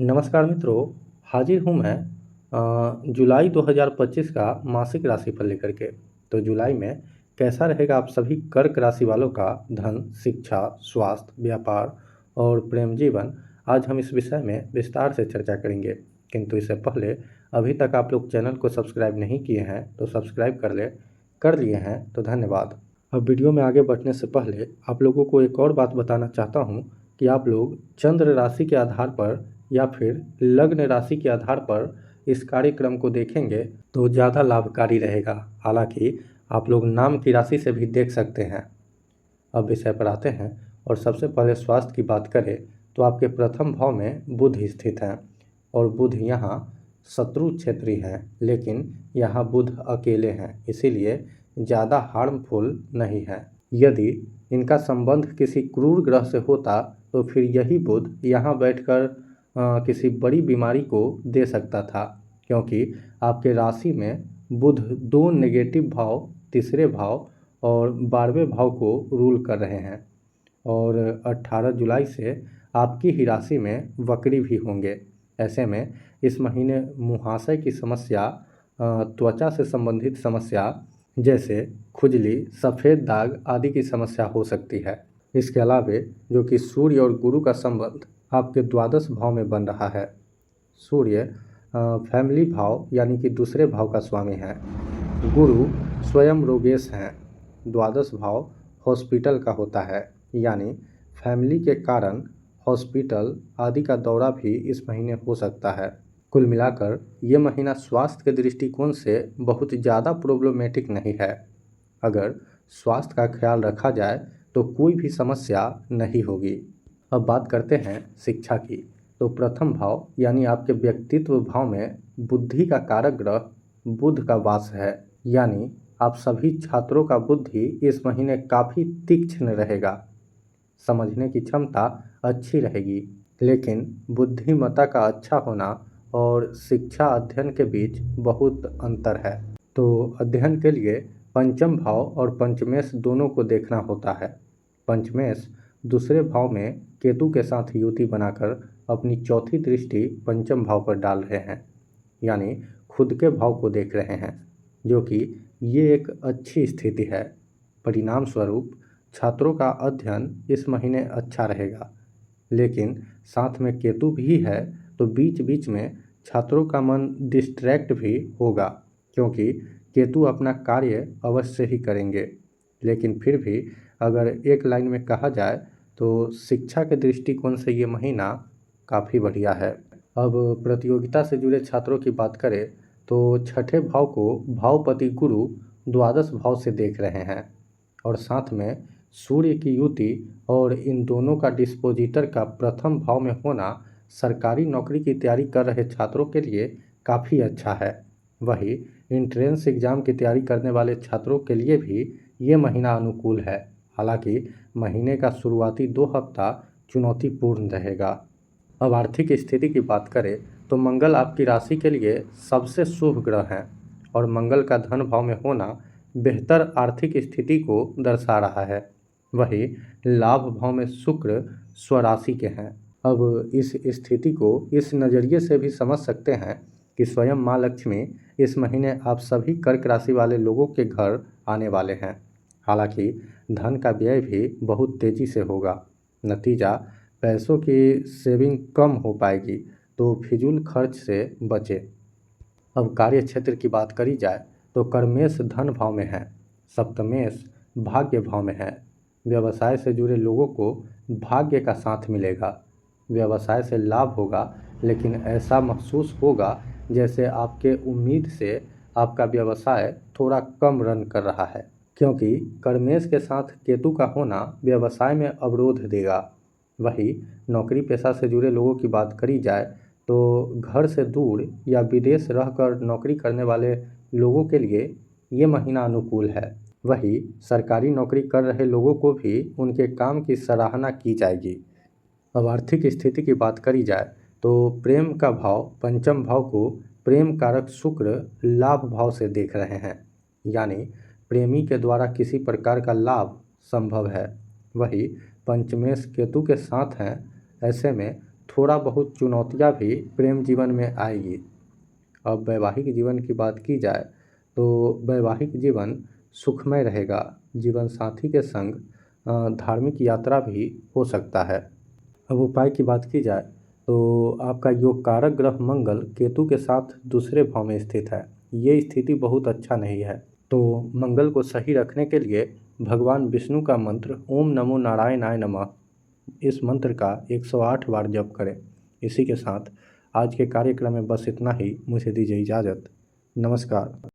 नमस्कार मित्रों, हाजिर हूँ मैं जुलाई 2025 का मासिक राशिफल लेकर के। तो जुलाई में कैसा रहेगा आप सभी कर्क राशि वालों का धन, शिक्षा, स्वास्थ्य, व्यापार और प्रेम जीवन, आज हम इस विषय में विस्तार से चर्चा करेंगे। किंतु इससे पहले अभी तक आप लोग चैनल को सब्सक्राइब नहीं किए हैं तो सब्सक्राइब कर लिए हैं तो धन्यवाद। अब वीडियो में आगे बढ़ने से पहले आप लोगों को एक और बात बताना चाहता हूँ कि आप लोग चंद्र राशि के आधार पर या फिर लग्न राशि के आधार पर इस कार्यक्रम को देखेंगे तो ज़्यादा लाभकारी रहेगा। हालांकि आप लोग नाम की राशि से भी देख सकते हैं। अब विषय पर आते हैं और सबसे पहले स्वास्थ्य की बात करें तो आपके प्रथम भाव में बुध स्थित हैं और बुध यहाँ शत्रु क्षेत्री हैं, लेकिन यहाँ बुध अकेले हैं, इसीलिए ज़्यादा हार्मफुल नहीं है। यदि इनका संबंध किसी क्रूर ग्रह से होता तो फिर यही बुध यहाँ बैठकर किसी बड़ी बीमारी को दे सकता था, क्योंकि आपके राशि में बुध दो नेगेटिव भाव, तीसरे भाव और 12वें भाव को रूल कर रहे हैं और 18 जुलाई से आपकी ही राशि में वक्री भी होंगे। ऐसे में इस महीने मुहाशय की समस्या, त्वचा से संबंधित समस्या जैसे खुजली, सफ़ेद दाग आदि की समस्या हो सकती है। इसके अलावे जो कि सूर्य और गुरु का संबंध आपके द्वादश भाव में बन रहा है। सूर्य फैमिली भाव यानी कि दूसरे भाव का स्वामी है। गुरु स्वयं रोगेश हैं। द्वादश भाव हॉस्पिटल का होता है, यानी फैमिली के कारण हॉस्पिटल आदि का दौरा भी इस महीने हो सकता है। कुल मिलाकर ये महीना स्वास्थ्य के दृष्टिकोण से बहुत ज़्यादा प्रॉब्लमेटिक नहीं है। अगर स्वास्थ्य का ख्याल रखा जाए तो कोई भी समस्या नहीं होगी। अब बात करते हैं शिक्षा की। तो प्रथम भाव यानी आपके व्यक्तित्व भाव में बुद्धि का कारक ग्रह बुध का वास है, यानी आप सभी छात्रों का बुद्धि इस महीने काफ़ी तीक्ष्ण रहेगा। समझने की क्षमता अच्छी रहेगी, लेकिन बुद्धिमत्ता का अच्छा होना और शिक्षा अध्ययन के बीच बहुत अंतर है। तो अध्ययन के लिए पंचम भाव और पंचमेश दोनों को देखना होता है। पंचमेश दूसरे भाव में केतु के साथ युति बनाकर अपनी चौथी दृष्टि पंचम भाव पर डाल रहे हैं, यानी खुद के भाव को देख रहे हैं, जो कि ये एक अच्छी स्थिति है। परिणाम स्वरूप छात्रों का अध्ययन इस महीने अच्छा रहेगा, लेकिन साथ में केतु भी है तो बीच बीच में छात्रों का मन डिस्ट्रैक्ट भी होगा, क्योंकि केतु अपना कार्य अवश्य ही करेंगे। लेकिन फिर भी अगर एक लाइन में कहा जाए तो शिक्षा के दृष्टिकोण से ये महीना काफ़ी बढ़िया है। अब प्रतियोगिता से जुड़े छात्रों की बात करें तो छठे भाव को भावपति गुरु द्वादश भाव से देख रहे हैं और साथ में सूर्य की युति और इन दोनों का डिस्पोजिटर का प्रथम भाव में होना सरकारी नौकरी की तैयारी कर रहे छात्रों के लिए काफ़ी अच्छा है। वही इंट्रेंस एग्ज़ाम की तैयारी करने वाले छात्रों के लिए भी ये महीना अनुकूल है। हालांकि महीने का शुरुआती 2 हफ्ता चुनौतीपूर्ण रहेगा। अब आर्थिक स्थिति की बात करें तो मंगल आपकी राशि के लिए सबसे शुभ ग्रह हैं और मंगल का धन भाव में होना बेहतर आर्थिक स्थिति को दर्शा रहा है। वही लाभ भाव में शुक्र स्वराशि के हैं। अब इस स्थिति को इस नज़रिए से भी समझ सकते हैं कि स्वयं माँ लक्ष्मी इस महीने आप सभी कर्क राशि वाले लोगों के घर आने वाले हैं। हालांकि धन का व्यय भी बहुत तेज़ी से होगा। नतीजा पैसों की सेविंग कम हो पाएगी, तो फिजूल खर्च से बचें। अब कार्य क्षेत्र की बात करी जाए तो कर्मेश धन भाव में है, सप्तमेश भाग्य भाव में है। व्यवसाय से जुड़े लोगों को भाग्य का साथ मिलेगा। व्यवसाय से लाभ होगा, लेकिन ऐसा महसूस होगा जैसे आपके उम्मीद से आपका व्यवसाय थोड़ा कम रन कर रहा है, क्योंकि कर्मेश के साथ केतु का होना व्यवसाय में अवरोध देगा। वही नौकरी पेशा से जुड़े लोगों की बात करी जाए तो घर से दूर या विदेश रहकर नौकरी करने वाले लोगों के लिए ये महीना अनुकूल है। वही सरकारी नौकरी कर रहे लोगों को भी उनके काम की सराहना की जाएगी। अब आर्थिक स्थिति की बात करी जाए तो प्रेम का भाव पंचम भाव को प्रेम कारक शुक्र लाभ भाव से देख रहे हैं, यानी प्रेमी के द्वारा किसी प्रकार का लाभ संभव है। वही पंचमेश केतु के साथ हैं, ऐसे में थोड़ा बहुत चुनौतियाँ भी प्रेम जीवन में आएगी। अब वैवाहिक जीवन की बात की जाए तो वैवाहिक जीवन सुखमय रहेगा। जीवन साथी के संग धार्मिक यात्रा भी हो सकता है। अब उपाय की बात की जाए तो आपका योग कारक ग्रह मंगल केतु के साथ दूसरे भाव में स्थित है। ये स्थिति बहुत अच्छा नहीं है। तो मंगल को सही रखने के लिए भगवान विष्णु का मंत्र ओम नमो नारायणाय नमः, इस मंत्र का 108 बार जप करें। इसी के साथ आज के कार्यक्रम में बस इतना ही। मुझे दीजिए इजाज़त। नमस्कार।